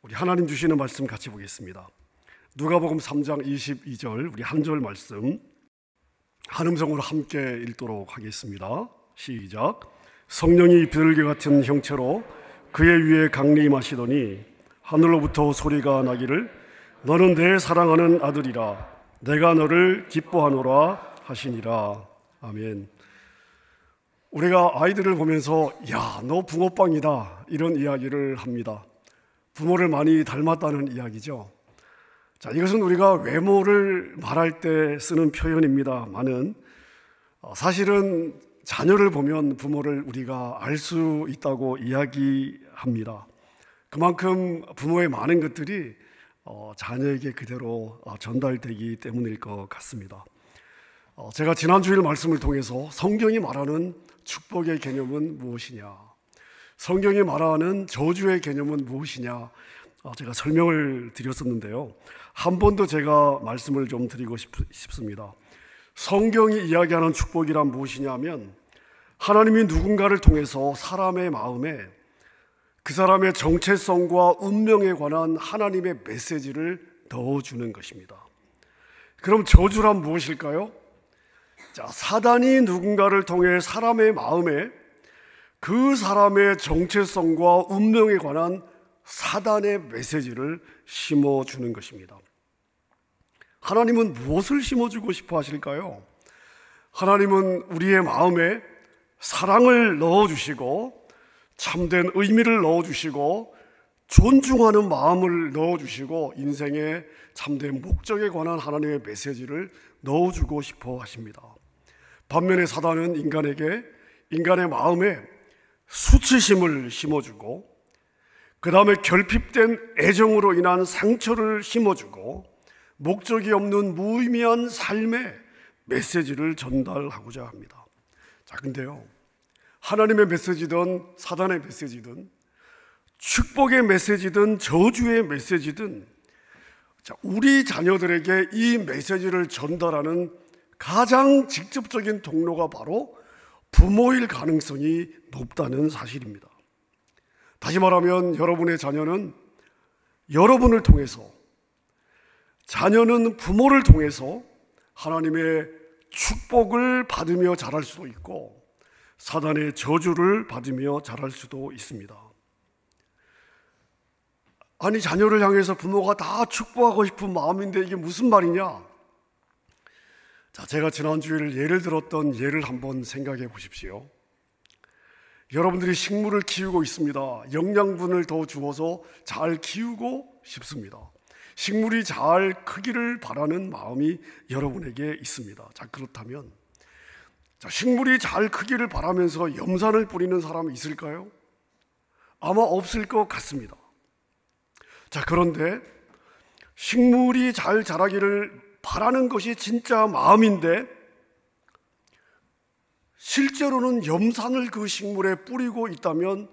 우리 하나님 주시는 말씀 같이 보겠습니다. 누가복음 3장 22절 우리 한 절 말씀 한 음성으로 함께 읽도록 하겠습니다. 시작. 성령이 비둘기 같은 형체로 그의 위에 강림하시더니 하늘로부터 소리가 나기를 너는 내 사랑하는 아들이라 내가 너를 기뻐하노라 하시니라. 아멘. 우리가 아이들을 보면서 야, 너 붕어빵이다 이런 이야기를 합니다. 부모를 많이 닮았다는 이야기죠. 자, 이것은 우리가 외모를 말할 때 쓰는 표현입니다만은 사실은 자녀를 보면 부모를 우리가 알 수 있다고 이야기합니다. 그만큼 부모의 많은 것들이 자녀에게 그대로 전달되기 때문일 것 같습니다. 제가 지난 주일 말씀을 통해서 성경이 말하는 축복의 개념은 무엇이냐, 성경이 말하는 저주의 개념은 무엇이냐 제가 설명을 드렸었는데요. 한 번 더 제가 말씀을 좀 드리고 싶습니다. 성경이 이야기하는 축복이란 무엇이냐면 하나님이 누군가를 통해서 사람의 마음에 그 사람의 정체성과 운명에 관한 하나님의 메시지를 넣어주는 것입니다. 그럼 저주란 무엇일까요? 자, 사단이 누군가를 통해 사람의 마음에 그 사람의 정체성과 운명에 관한 사단의 메시지를 심어주는 것입니다. 하나님은 무엇을 심어주고 싶어 하실까요? 하나님은 우리의 마음에 사랑을 넣어주시고 참된 의미를 넣어주시고 존중하는 마음을 넣어주시고 인생의 참된 목적에 관한 하나님의 메시지를 넣어주고 싶어 하십니다. 반면에 사단은 인간에게 인간의 마음에 수치심을 심어주고 그 다음에 결핍된 애정으로 인한 상처를 심어주고 목적이 없는 무의미한 삶의 메시지를 전달하고자 합니다. 자, 근데요, 하나님의 메시지든 사단의 메시지든 축복의 메시지든 저주의 메시지든 우리 자녀들에게 이 메시지를 전달하는 가장 직접적인 통로가 바로 부모일 가능성이 높다는 사실입니다. 다시 말하면 여러분의 자녀는 여러분을 통해서, 자녀는 부모를 통해서 하나님의 축복을 받으며 자랄 수도 있고 사단의 저주를 받으며 자랄 수도 있습니다. 아니, 자녀를 향해서 부모가 다 축복하고 싶은 마음인데 이게 무슨 말이냐? 자, 제가 지난주에 예를 들었던 예를 한번 생각해 보십시오. 여러분들이 식물을 키우고 있습니다. 영양분을 더 주어서 잘 키우고 싶습니다. 식물이 잘 크기를 바라는 마음이 여러분에게 있습니다. 자, 그렇다면 식물이 잘 크기를 바라면서 염산을 뿌리는 사람이 있을까요? 아마 없을 것 같습니다. 자, 그런데 식물이 잘 자라기를 바라는 것이 진짜 마음인데 실제로는 염산을 그 식물에 뿌리고 있다면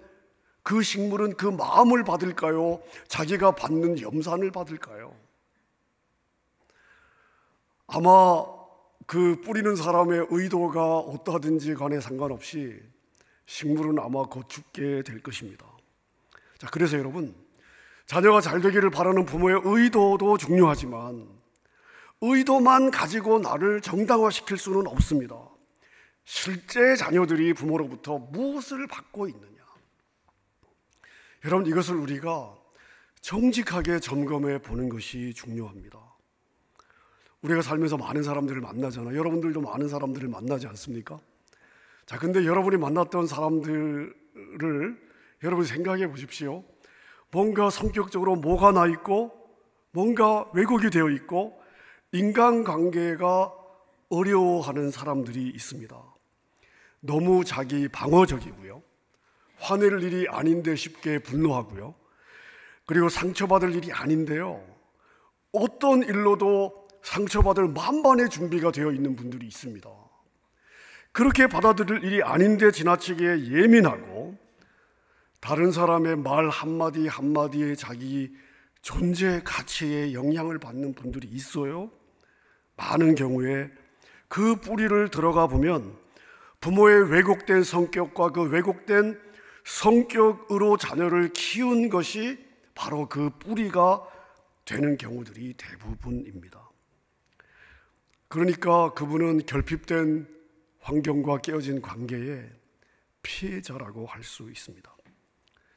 그 식물은 그 마음을 받을까요? 자기가 받는 염산을 받을까요? 아마 그 뿌리는 사람의 의도가 어떠하든지 간에 상관없이 식물은 아마 곧 죽게 될 것입니다. 자, 그래서 여러분, 자녀가 잘 되기를 바라는 부모의 의도도 중요하지만 의도만 가지고 나를 정당화시킬 수는 없습니다. 실제 자녀들이 부모로부터 무엇을 받고 있느냐, 여러분, 이것을 우리가 정직하게 점검해 보는 것이 중요합니다. 우리가 살면서 많은 사람들을 만나잖아요. 여러분들도 많은 사람들을 만나지 않습니까? 자, 근데 여러분이 만났던 사람들을 여러분이 생각해 보십시오. 뭔가 성격적으로 뭐가 나 있고 뭔가 왜곡이 되어 있고 인간관계가 어려워하는 사람들이 있습니다. 너무 자기 방어적이고요, 화낼 일이 아닌데 쉽게 분노하고요, 그리고 상처받을 일이 아닌데요 어떤 일로도 상처받을 만반의 준비가 되어 있는 분들이 있습니다. 그렇게 받아들일 일이 아닌데 지나치게 예민하고 다른 사람의 말 한마디 한마디에 자기 존재 가치에 영향을 받는 분들이 있어요. 많은 경우에 그 뿌리를 들어가 보면 부모의 왜곡된 성격과 그 왜곡된 성격으로 자녀를 키운 것이 바로 그 뿌리가 되는 경우들이 대부분입니다. 그러니까 그분은 결핍된 환경과 깨어진 관계의 피해자라고 할 수 있습니다.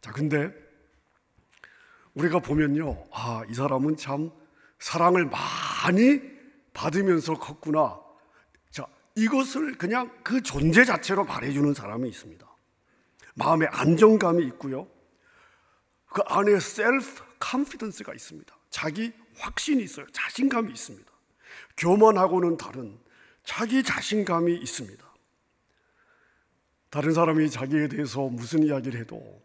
자, 근데 우리가 보면요, 이 사람은 참 사랑을 많이 받으면서 컸구나. 자, 이것을 그냥 그 존재 자체로 말해주는 사람이 있습니다. 마음에 안정감이 있고요, 그 안에 셀프 컨피던스가 있습니다. 자기 확신이 있어요. 자신감이 있습니다. 교만하고는 다른 자기 자신감이 있습니다. 다른 사람이 자기에 대해서 무슨 이야기를 해도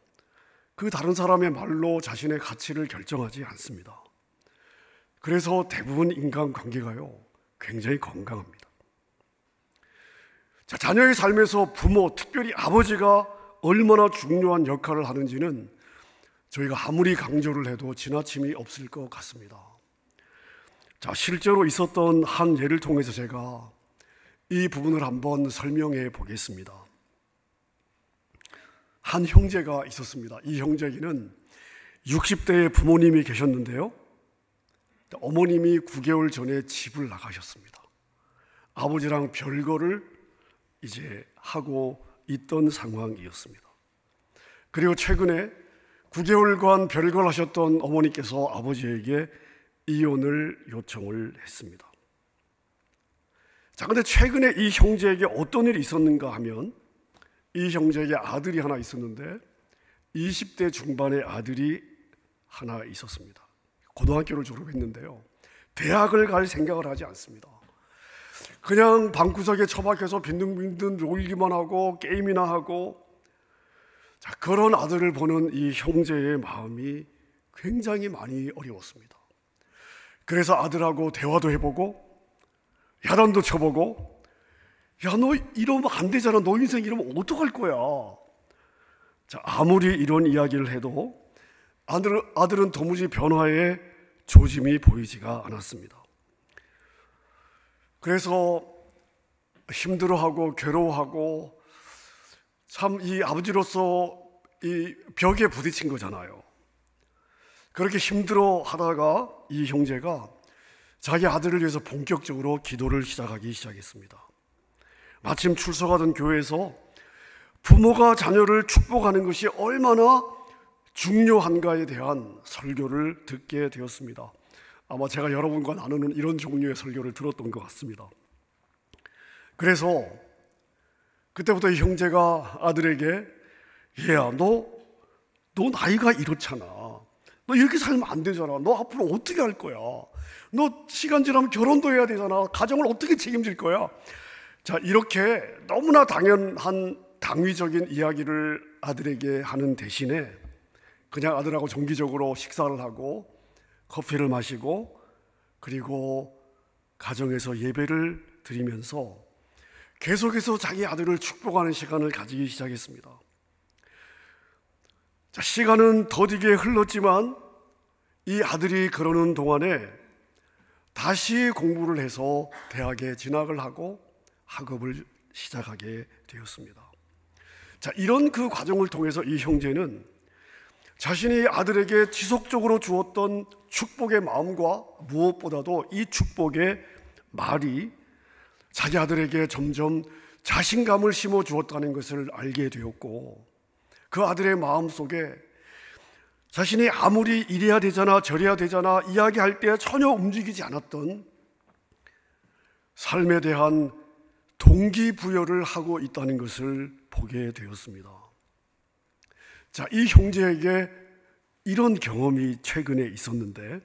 그 다른 사람의 말로 자신의 가치를 결정하지 않습니다. 그래서 대부분 인간관계가요, 굉장히 건강합니다. 자, 자녀의 삶에서 부모, 특별히 아버지가 얼마나 중요한 역할을 하는지는 저희가 아무리 강조를 해도 지나침이 없을 것 같습니다. 자, 실제로 있었던 한 예를 통해서 제가 이 부분을 한번 설명해 보겠습니다. 한 형제가 있었습니다. 이 형제에게는 60대의 부모님이 계셨는데요, 어머님이 9개월 전에 집을 나가셨습니다. 아버지랑 별거를 이제 하고 있던 상황이었습니다. 그리고 최근에 9개월간 별거를 하셨던 어머니께서 아버지에게 이혼을 요청을 했습니다. 자, 근데 최근에 이 형제에게 어떤 일이 있었는가 하면, 이 형제에게 아들이 하나 있었는데 20대 중반의 아들이 하나 있었습니다. 고등학교를 졸업했는데요, 대학을 갈 생각을 하지 않습니다. 그냥 방구석에 처박혀서 빈둥빈둥 놀기만 하고 게임이나 하고, 자, 그런 아들을 보는 이 형제의 마음이 굉장히 많이 어려웠습니다. 그래서 아들하고 대화도 해보고 야단도 쳐보고, 야, 너 이러면 안 되잖아, 너 인생 이러면 어떡할 거야. 자, 아무리 이런 이야기를 해도 아들은 도무지 변화의 조짐이 보이지가 않았습니다. 그래서 힘들어하고 괴로워하고, 참 이 아버지로서 이 벽에 부딪힌 거잖아요. 그렇게 힘들어 하다가 이 형제가 자기 아들을 위해서 본격적으로 기도를 시작했습니다. 마침 출석하던 교회에서 부모가 자녀를 축복하는 것이 얼마나 중요한가에 대한 설교를 듣게 되었습니다. 아마 제가 여러분과 나누는 이런 종류의 설교를 들었던 것 같습니다. 그래서 그때부터 이 형제가 아들에게, 얘야, 너 나이가 이렇잖아. 너 이렇게 살면 안 되잖아. 너 앞으로 어떻게 할 거야? 너 시간 지나면 결혼도 해야 되잖아. 가정을 어떻게 책임질 거야? 자, 이렇게 너무나 당연한 당위적인 이야기를 아들에게 하는 대신에 그냥 아들하고 정기적으로 식사를 하고 커피를 마시고, 그리고 가정에서 예배를 드리면서 계속해서 자기 아들을 축복하는 시간을 가지기 시작했습니다. 자, 시간은 더디게 흘렀지만 이 아들이 그러는 동안에 다시 공부를 해서 대학에 진학을 하고 학업을 시작하게 되었습니다. 자, 이런 그 과정을 통해서 이 형제는 자신이 아들에게 지속적으로 주었던 축복의 마음과 무엇보다도 이 축복의 말이 자기 아들에게 점점 자신감을 심어 주었다는 것을 알게 되었고, 그 아들의 마음 속에 자신이 아무리 이래야 되잖아 저래야 되잖아 이야기할 때 전혀 움직이지 않았던 삶에 대한 동기부여를 하고 있다는 것을 보게 되었습니다. 자, 이 형제에게 이런 경험이 최근에 있었는데,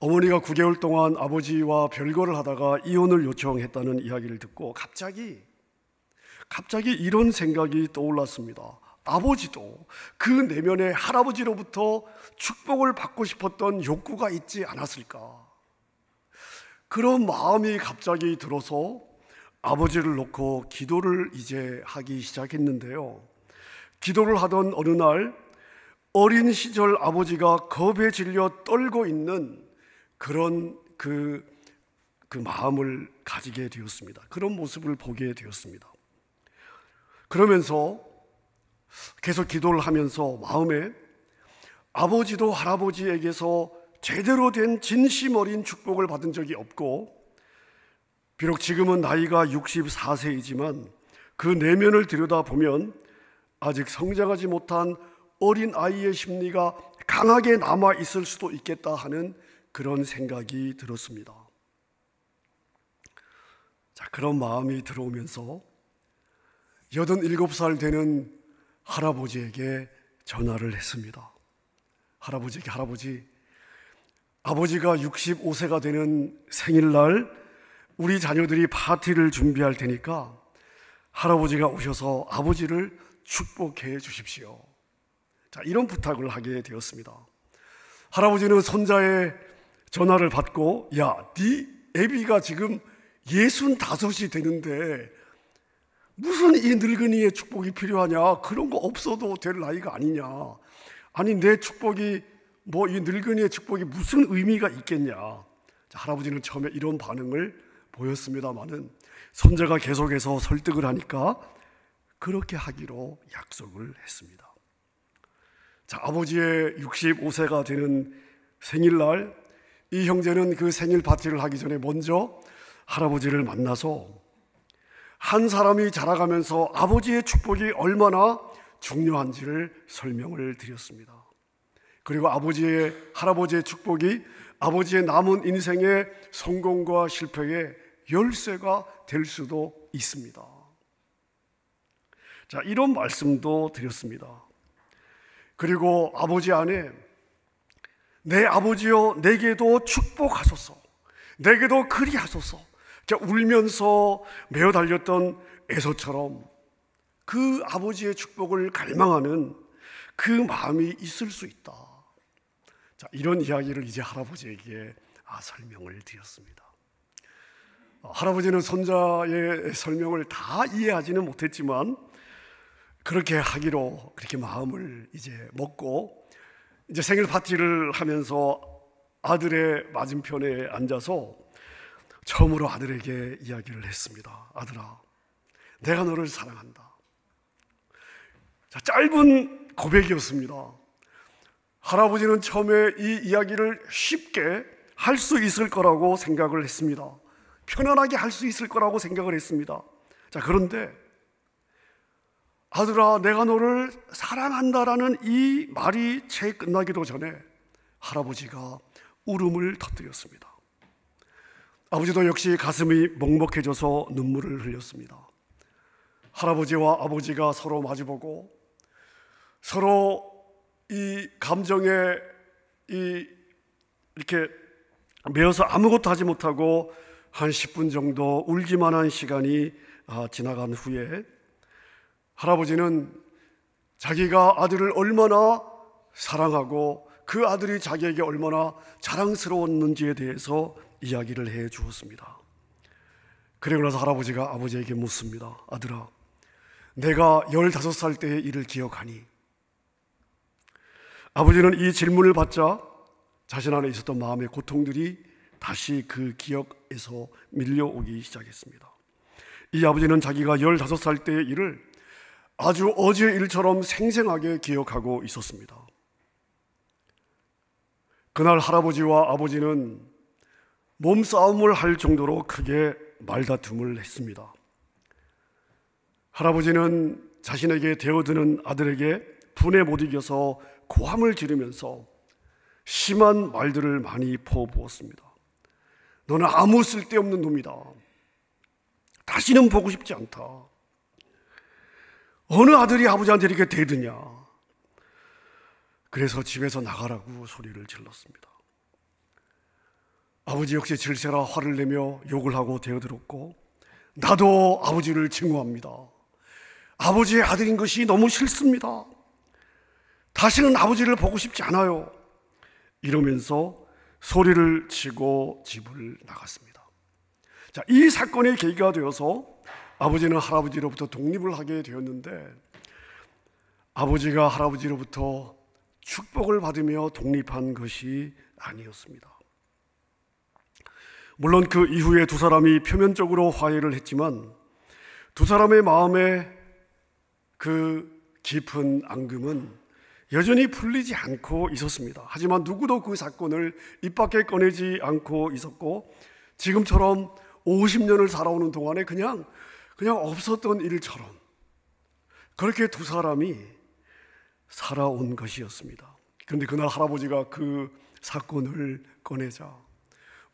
어머니가 9개월 동안 아버지와 별거를 하다가 이혼을 요청했다는 이야기를 듣고 갑자기 이런 생각이 떠올랐습니다. 아버지도 그 내면에 할아버지로부터 축복을 받고 싶었던 욕구가 있지 않았을까? 그런 마음이 갑자기 들어서 아버지를 놓고 기도를 이제 하기 시작했는데요, 기도를 하던 어느 날 어린 시절 아버지가 겁에 질려 떨고 있는 그런 그 마음을 가지게 되었습니다. 그런 모습을 보게 되었습니다. 그러면서 계속 기도를 하면서 마음에, 아버지도 할아버지에게서 제대로 된 진심 어린 축복을 받은 적이 없고, 비록 지금은 나이가 64세이지만 그 내면을 들여다보면 아직 성장하지 못한 어린 아이의 심리가 강하게 남아 있을 수도 있겠다 하는 그런 생각이 들었습니다. 자, 그런 마음이 들어오면서 87살 되는 할아버지에게 전화를 했습니다. 할아버지에게, 할아버지, 아버지가 65세가 되는 생일날 우리 자녀들이 파티를 준비할 테니까 할아버지가 오셔서 아버지를 축복해 주십시오. 자, 이런 부탁을 하게 되었습니다. 할아버지는 손자의 전화를 받고, 야, 네 애비가 지금 65이 되는데 무슨 이 늙은이의 축복이 필요하냐? 그런 거 없어도 될 나이가 아니냐? 아니, 내 축복이 뭐 이 늙은이의 축복이 무슨 의미가 있겠냐? 자, 할아버지는 처음에 이런 반응을 보였습니다마는 손자가 계속해서 설득을 하니까 그렇게 하기로 약속을 했습니다. 자, 아버지의 65세가 되는 생일날 이 형제는 그 생일 파티를 하기 전에 먼저 할아버지를 만나서 한 사람이 자라가면서 아버지의 축복이 얼마나 중요한지를 설명을 드렸습니다. 그리고 할아버지의 축복이 아버지의 남은 인생의 성공과 실패의 열쇠가 될 수도 있습니다. 자, 이런 말씀도 드렸습니다. 그리고 아버지 안에 내 아버지여 내게도 축복하소서, 내게도 그리하소서, 울면서 메어 달렸던 에서처럼 그 아버지의 축복을 갈망하는 그 마음이 있을 수 있다. 자, 이런 이야기를 이제 할아버지에게 설명을 드렸습니다. 할아버지는 손자의 설명을 다 이해하지는 못했지만 그렇게 하기로 그렇게 마음을 이제 먹고 이제 생일 파티를 하면서 아들의 맞은편에 앉아서 처음으로 아들에게 이야기를 했습니다. 아들아, 내가 너를 사랑한다. 자, 짧은 고백이었습니다. 할아버지는 처음에 이 이야기를 쉽게 할 수 있을 거라고 생각을 했습니다. 편안하게 할 수 있을 거라고 생각을 했습니다. 자, 그런데 아들아, 내가 너를 사랑한다라는 이 말이 채 끝나기도 전에 할아버지가 울음을 터뜨렸습니다. 아버지도 역시 가슴이 먹먹해져서 눈물을 흘렸습니다. 할아버지와 아버지가 서로 마주보고 서로 이 감정에 이렇게 매어서 아무것도 하지 못하고 한 10분 정도 울기만 한 시간이 지나간 후에 할아버지는 자기가 아들을 얼마나 사랑하고 그 아들이 자기에게 얼마나 자랑스러웠는지에 대해서 이야기를 해 주었습니다. 그리고 나서 할아버지가 아버지에게 묻습니다. 아들아, 내가 15살 때의 일을 기억하니? 아버지는 이 질문을 받자 자신 안에 있었던 마음의 고통들이 다시 그 기억에서 밀려오기 시작했습니다. 이 아버지는 자기가 15살 때의 일을 아주 어제의 일처럼 생생하게 기억하고 있었습니다. 그날 할아버지와 아버지는 몸싸움을 할 정도로 크게 말다툼을 했습니다. 할아버지는 자신에게 되어드는 아들에게 분에 못 이겨서 고함을 지르면서 심한 말들을 많이 퍼부었습니다. 너는 아무 쓸데없는 놈이다. 다시는 보고 싶지 않다. 어느 아들이 아버지한테 이렇게 대드냐. 그래서 집에서 나가라고 소리를 질렀습니다. 아버지 역시 질세라 화를 내며 욕을 하고 대어들었고, 나도 아버지를 증오합니다. 아버지의 아들인 것이 너무 싫습니다. 다시는 아버지를 보고 싶지 않아요. 이러면서 소리를 치고 집을 나갔습니다. 자, 이 사건의 계기가 되어서 아버지는 할아버지로부터 독립을 하게 되었는데, 아버지가 할아버지로부터 축복을 받으며 독립한 것이 아니었습니다. 물론 그 이후에 두 사람이 표면적으로 화해를 했지만 두 사람의 마음에 그 깊은 앙금은 여전히 풀리지 않고 있었습니다. 하지만 누구도 그 사건을 입 밖에 꺼내지 않고 있었고, 지금처럼 50년을 살아오는 동안에 그냥 없었던 일처럼 그렇게 두 사람이 살아온 것이었습니다. 그런데 그날 할아버지가 그 사건을 꺼내자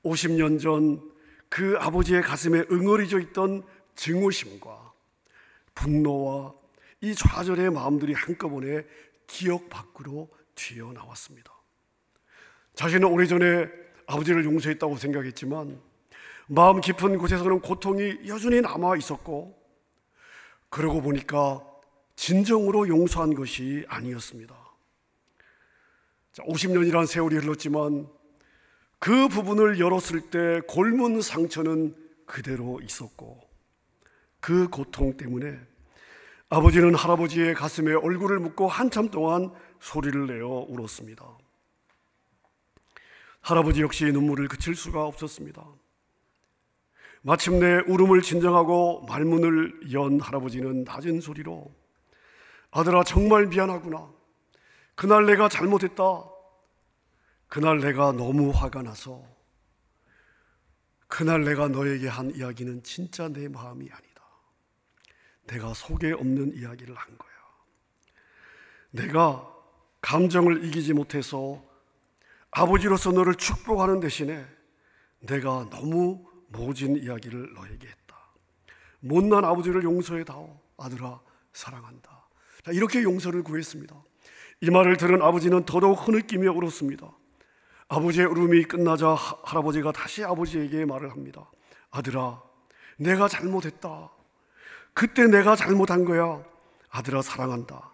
50년 전 그 아버지의 가슴에 응어리져 있던 증오심과 분노와 이 좌절의 마음들이 한꺼번에 기억 밖으로 튀어나왔습니다. 자신은 오래전에 아버지를 용서했다고 생각했지만 마음 깊은 곳에서는 고통이 여전히 남아 있었고, 그러고 보니까 진정으로 용서한 것이 아니었습니다. 50년이란 세월이 흘렀지만 그 부분을 열었을 때 골문 상처는 그대로 있었고, 그 고통 때문에 아버지는 할아버지의 가슴에 얼굴을 묻고 한참 동안 소리를 내어 울었습니다. 할아버지 역시 눈물을 그칠 수가 없었습니다. 마침내 울음을 진정하고 말문을 연 할아버지는 낮은 소리로, 아들아, 정말 미안하구나. 그날 내가 잘못했다. 그날 내가 너무 화가 나서 그날 내가 너에게 한 이야기는 진짜 내 마음이 아니다. 내가 속에 없는 이야기를 한 거야. 내가 감정을 이기지 못해서 아버지로서 너를 축복하는 대신에 내가 너무 모진 이야기를 너에게 했다. 못난 아버지를 용서해다오. 아들아, 사랑한다. 이렇게 용서를 구했습니다. 이 말을 들은 아버지는 더더욱 흐느끼며 울었습니다. 아버지의 울음이 끝나자 할아버지가 다시 아버지에게 말을 합니다. 아들아, 내가 잘못했다. 그때 내가 잘못한 거야. 아들아, 사랑한다.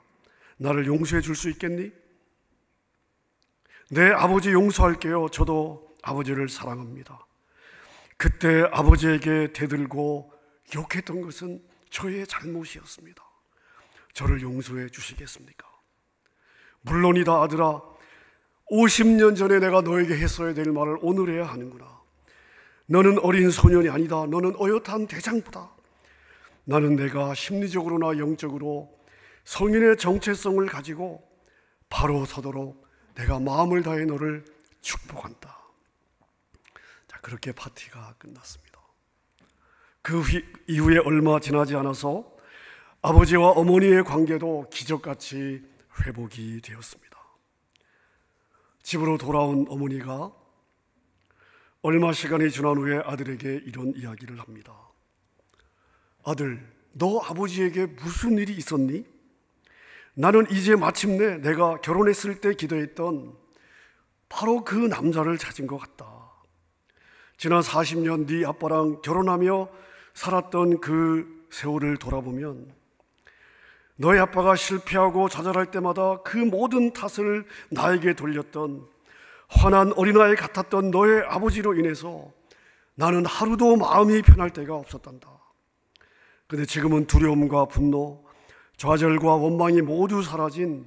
나를 용서해 줄 수 있겠니? 네, 아버지 용서할게요. 저도 아버지를 사랑합니다. 그때 아버지에게 대들고 욕했던 것은 저의 잘못이었습니다. 저를 용서해 주시겠습니까? 물론이다, 아들아. 50년 전에 내가 너에게 했어야 될 말을 오늘 해야 하는구나. 너는 어린 소년이 아니다. 너는 어엿한 대장부다. 나는 내가 심리적으로나 영적으로 성인의 정체성을 가지고 바로 서도록 내가 마음을 다해 너를 축복한다. 자, 그렇게 파티가 끝났습니다. 그 이후에 얼마 지나지 않아서 아버지와 어머니의 관계도 기적같이 회복이 되었습니다. 집으로 돌아온 어머니가 얼마 시간이 지난 후에 아들에게 이런 이야기를 합니다. 아들, 너 아버지에게 무슨 일이 있었니? 나는 이제 마침내 내가 결혼했을 때 기도했던 바로 그 남자를 찾은 것 같다. 지난 40년 네 아빠랑 결혼하며 살았던 그 세월을 돌아보면 너희 아빠가 실패하고 좌절할 때마다 그 모든 탓을 나에게 돌렸던 화난 어린아이 같았던 너의 아버지로 인해서 나는 하루도 마음이 편할 때가 없었단다. 그런데 지금은 두려움과 분노, 좌절과 원망이 모두 사라진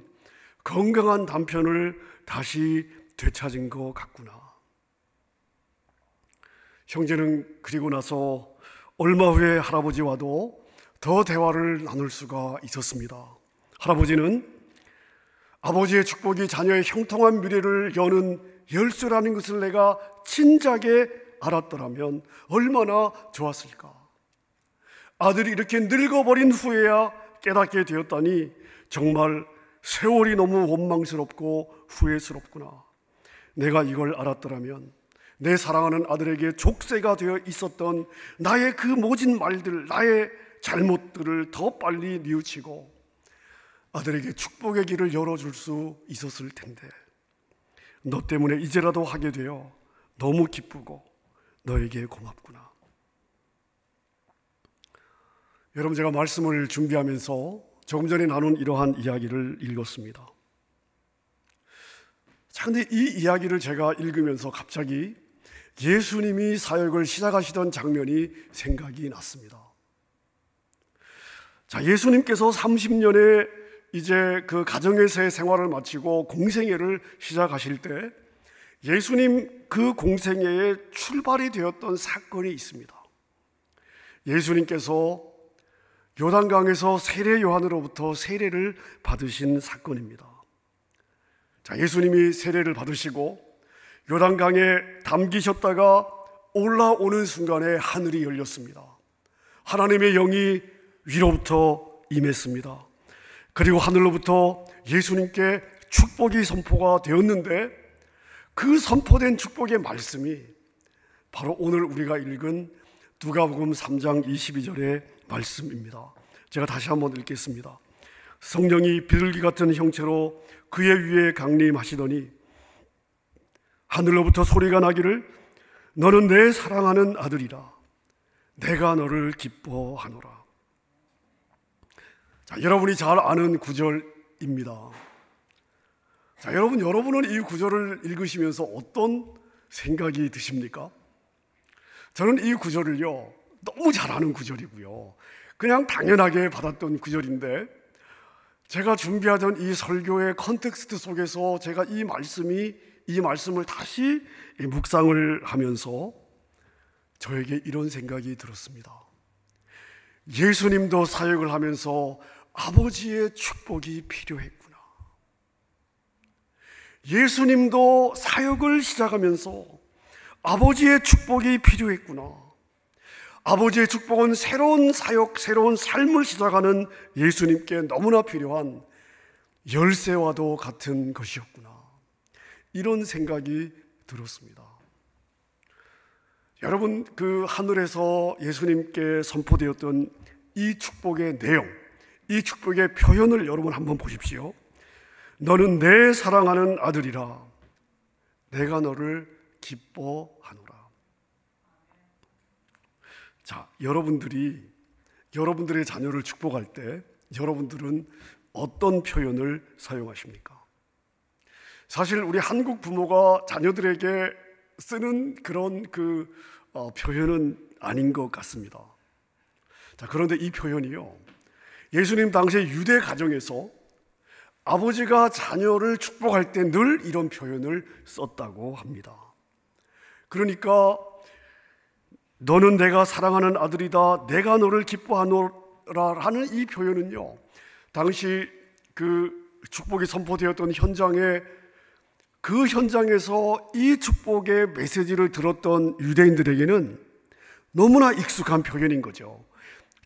건강한 남편을 다시 되찾은 것 같구나. 형제는 그리고 나서 얼마 후에 할아버지와도 더 대화를 나눌 수가 있었습니다. 할아버지는 아버지의 축복이 자녀의 형통한 미래를 여는 열쇠라는 것을 내가 진작에 알았더라면 얼마나 좋았을까. 아들이 이렇게 늙어버린 후에야 깨닫게 되었다니 정말 세월이 너무 원망스럽고 후회스럽구나. 내가 이걸 알았더라면 내 사랑하는 아들에게 족쇄가 되어 있었던 나의 그 모진 말들, 나의 잘못들을 더 빨리 뉘우치고 아들에게 축복의 길을 열어줄 수 있었을 텐데 너 때문에 이제라도 하게 되어 너무 기쁘고 너에게 고맙구나. 여러분, 제가 말씀을 준비하면서 조금 전에 나눈 이러한 이야기를 읽었습니다. 자, 근데 이 이야기를 제가 읽으면서 갑자기 예수님이 사역을 시작하시던 장면이 생각이 났습니다. 자, 예수님께서 30년의 이제 그 가정에서의 생활을 마치고 공생애를 시작하실 때 예수님 그 공생애의 출발이 되었던 사건이 있습니다. 예수님께서 요단강에서 세례 요한으로부터 세례를 받으신 사건입니다. 자, 예수님이 세례를 받으시고 요단강에 담기셨다가 올라오는 순간에 하늘이 열렸습니다. 하나님의 영이 위로부터 임했습니다. 그리고 하늘로부터 예수님께 축복이 선포가 되었는데, 그 선포된 축복의 말씀이 바로 오늘 우리가 읽은 누가복음 3장 22절의 말씀입니다. 제가 다시 한번 읽겠습니다. 성령이 비둘기 같은 형체로 그의 위에 강림하시더니 하늘로부터 소리가 나기를 너는 내 사랑하는 아들이라 내가 너를 기뻐하노라. 자, 여러분이 잘 아는 구절입니다. 자, 여러분은 이 구절을 읽으시면서 어떤 생각이 드십니까? 저는 이 구절을요, 너무 잘 아는 구절이고요, 그냥 당연하게 받았던 구절인데, 제가 준비하던 이 설교의 컨텍스트 속에서 제가 이 말씀을 다시 묵상을 하면서 저에게 이런 생각이 들었습니다. 예수님도 사역을 하면서 아버지의 축복이 필요했구나. 예수님도 사역을 시작하면서 아버지의 축복이 필요했구나. 아버지의 축복은 새로운 사역, 새로운 삶을 시작하는 예수님께 너무나 필요한 열쇠와도 같은 것이었구나. 이런 생각이 들었습니다. 여러분, 그 하늘에서 예수님께 선포되었던 이 축복의 내용, 이 축복의 표현을 여러분 한번 보십시오. 너는 내 사랑하는 아들이라 내가 너를 기뻐하노라. 자, 여러분들의 자녀를 축복할 때 여러분들은 어떤 표현을 사용하십니까? 사실 우리 한국 부모가 자녀들에게 쓰는 그런 표현은 아닌 것 같습니다. 자, 그런데 이 표현이요, 예수님 당시의 유대 가정에서 아버지가 자녀를 축복할 때 늘 이런 표현을 썼다고 합니다. 그러니까 너는 내가 사랑하는 아들이다, 내가 너를 기뻐하노라 하는 이 표현은요, 당시 그 축복이 선포되었던 그 현장에서 이 축복의 메시지를 들었던 유대인들에게는 너무나 익숙한 표현인 거죠.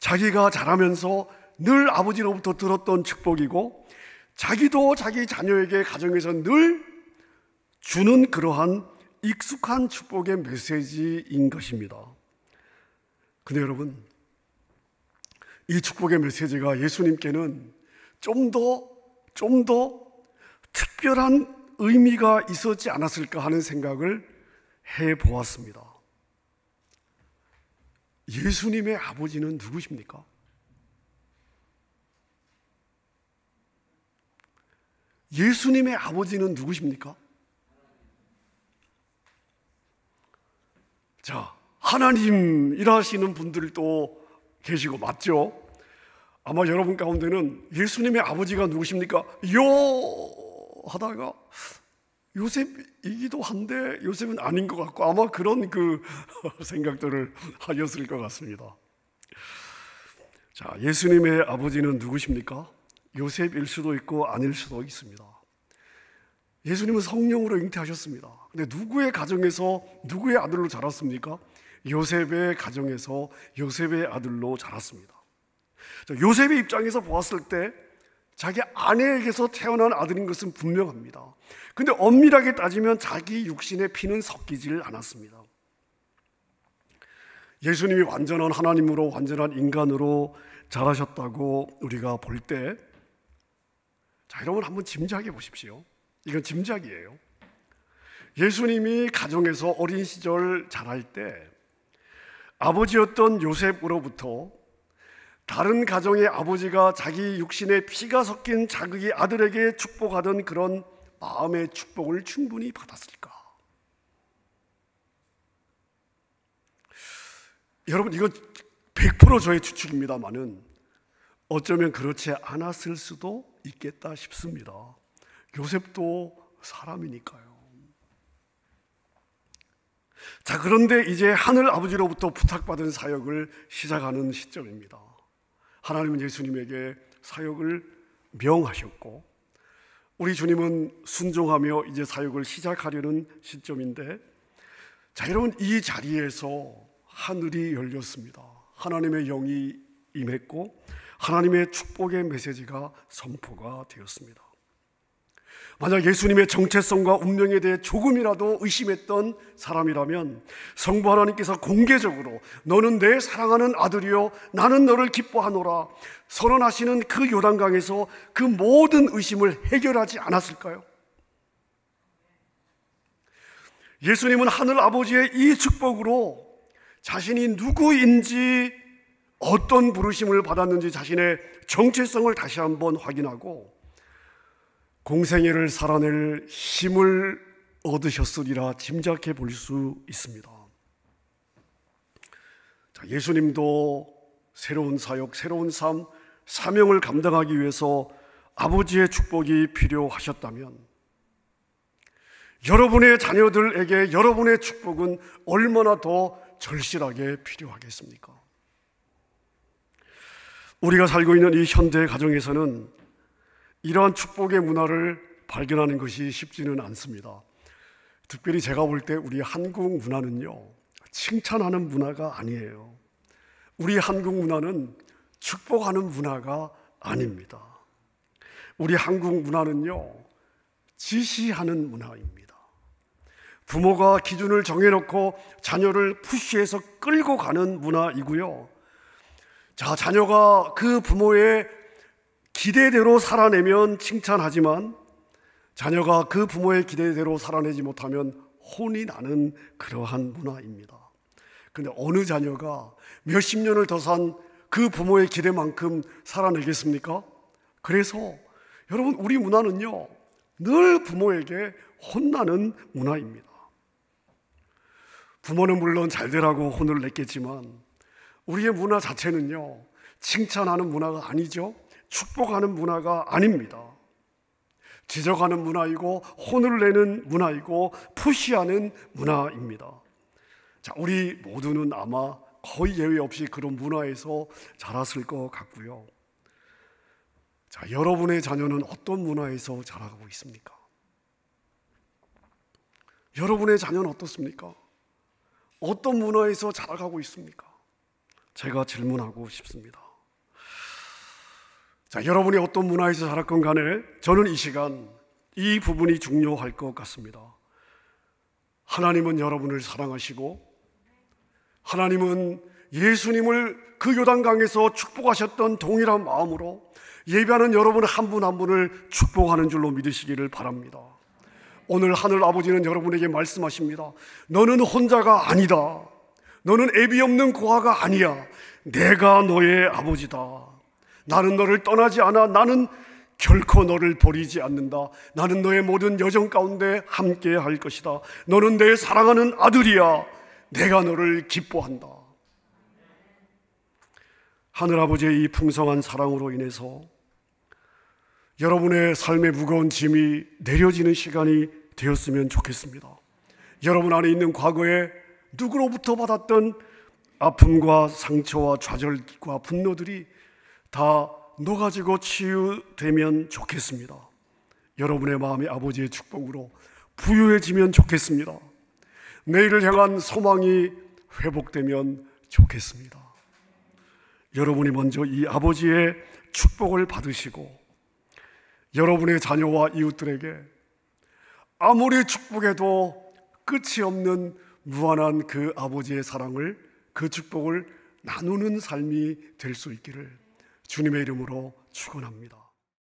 자기가 자라면서 늘 아버지로부터 들었던 축복이고, 자기도 자기 자녀에게 가정에서 늘 주는 그러한 익숙한 축복의 메시지인 것입니다. 근데 여러분, 이 축복의 메시지가 예수님께는 좀 더 특별한 의미가 있었지 않았을까 하는 생각을 해보았습니다. 예수님의 아버지는 누구십니까? 예수님의 아버지는 누구십니까? 자, 하나님이라시는 분들도 계시고, 맞죠? 아마 여러분 가운데는 예수님의 아버지가 누구십니까? 하다가 요셉이기도 한데 요셉은 아닌 것 같고, 아마 그런 생각들을 하셨을 것 같습니다. 자, 예수님의 아버지는 누구십니까? 요셉일 수도 있고 아닐 수도 있습니다. 예수님은 성령으로 잉태하셨습니다. 근데 누구의 가정에서 누구의 아들로 자랐습니까? 요셉의 가정에서 요셉의 아들로 자랐습니다. 요셉의 입장에서 보았을 때 자기 아내에게서 태어난 아들인 것은 분명합니다. 근데 엄밀하게 따지면 자기 육신의 피는 섞이질 않았습니다. 예수님이 완전한 하나님으로 완전한 인간으로 자라셨다고 우리가 볼 때, 자, 여러분 한번 짐작해 보십시오. 이건 짐작이에요. 예수님이 가정에서 어린 시절 자랄 때 아버지였던 요셉으로부터 다른 가정의 아버지가 자기 육신에 피가 섞인 자기 아들에게 축복하던 그런 마음의 축복을 충분히 받았을까? 여러분, 이건 100% 저의 추측입니다만은 어쩌면 그렇지 않았을 수도 있겠다 싶습니다. 요셉도 사람이니까요. 자, 그런데 이제 하늘 아버지로부터 부탁받은 사역을 시작하는 시점입니다. 하나님은 예수님에게 사역을 명하셨고, 우리 주님은 순종하며 이제 사역을 시작하려는 시점인데, 자, 여러분, 이 자리에서 하늘이 열렸습니다. 하나님의 영이 임했고 하나님의 축복의 메시지가 선포가 되었습니다. 만약 예수님의 정체성과 운명에 대해 조금이라도 의심했던 사람이라면 성부 하나님께서 공개적으로 너는 내 사랑하는 아들이요 나는 너를 기뻐하노라 선언하시는 그 요단강에서 그 모든 의심을 해결하지 않았을까요? 예수님은 하늘 아버지의 이 축복으로 자신이 누구인지, 어떤 부르심을 받았는지 자신의 정체성을 다시 한번 확인하고 공생애를 살아낼 힘을 얻으셨으리라 짐작해 볼 수 있습니다. 자, 예수님도 새로운 사역, 새로운 삶, 사명을 감당하기 위해서 아버지의 축복이 필요하셨다면 여러분의 자녀들에게 여러분의 축복은 얼마나 더 절실하게 필요하겠습니까? 우리가 살고 있는 이 현대 가정에서는 이러한 축복의 문화를 발견하는 것이 쉽지는 않습니다. 특별히 제가 볼 때 우리 한국 문화는요, 칭찬하는 문화가 아니에요. 우리 한국 문화는 축복하는 문화가 아닙니다. 우리 한국 문화는요, 지시하는 문화입니다. 부모가 기준을 정해놓고 자녀를 푸시해서 끌고 가는 문화이고요. 자, 자녀가 그 부모의 기대대로 살아내면 칭찬하지만 자녀가 그 부모의 기대대로 살아내지 못하면 혼이 나는 그러한 문화입니다. 그런데 어느 자녀가 몇십 년을 더 산 그 부모의 기대만큼 살아내겠습니까? 그래서 여러분, 우리 문화는요, 늘 부모에게 혼나는 문화입니다. 부모는 물론 잘 되라고 혼을 냈겠지만 우리의 문화 자체는요, 칭찬하는 문화가 아니죠. 축복하는 문화가 아닙니다. 지적하는 문화이고 혼을 내는 문화이고 푸시하는 문화입니다. 자, 우리 모두는 아마 거의 예외 없이 그런 문화에서 자랐을 것 같고요. 자, 여러분의 자녀는 어떤 문화에서 자라고 있습니까? 여러분의 자녀는 어떻습니까? 어떤 문화에서 자라가고 있습니까? 제가 질문하고 싶습니다. 자, 여러분이 어떤 문화에서 자랐건 간에 저는 이 시간 이 부분이 중요할 것 같습니다. 하나님은 여러분을 사랑하시고 하나님은 예수님을 그 요단강에서 축복하셨던 동일한 마음으로 예배하는 여러분 한 분 한 분을 축복하는 줄로 믿으시기를 바랍니다. 오늘 하늘 아버지는 여러분에게 말씀하십니다. 너는 혼자가 아니다. 너는 애비 없는 고아가 아니야. 내가 너의 아버지다. 나는 너를 떠나지 않아. 나는 결코 너를 버리지 않는다. 나는 너의 모든 여정 가운데 함께 할 것이다. 너는 내 사랑하는 아들이야. 내가 너를 기뻐한다. 하늘아버지의 이 풍성한 사랑으로 인해서 여러분의 삶의 무거운 짐이 내려지는 시간이 되었으면 좋겠습니다. 여러분 안에 있는 과거에 누구로부터 받았던 아픔과 상처와 좌절과 분노들이 다 녹아지고 치유되면 좋겠습니다. 여러분의 마음이 아버지의 축복으로 부유해지면 좋겠습니다. 내일을 향한 소망이 회복되면 좋겠습니다. 여러분이 먼저 이 아버지의 축복을 받으시고 여러분의 자녀와 이웃들에게 아무리 축복해도 끝이 없는 무한한 그 아버지의 사랑을, 그 축복을 나누는 삶이 될 수 있기를 주님의 이름으로 축원합니다.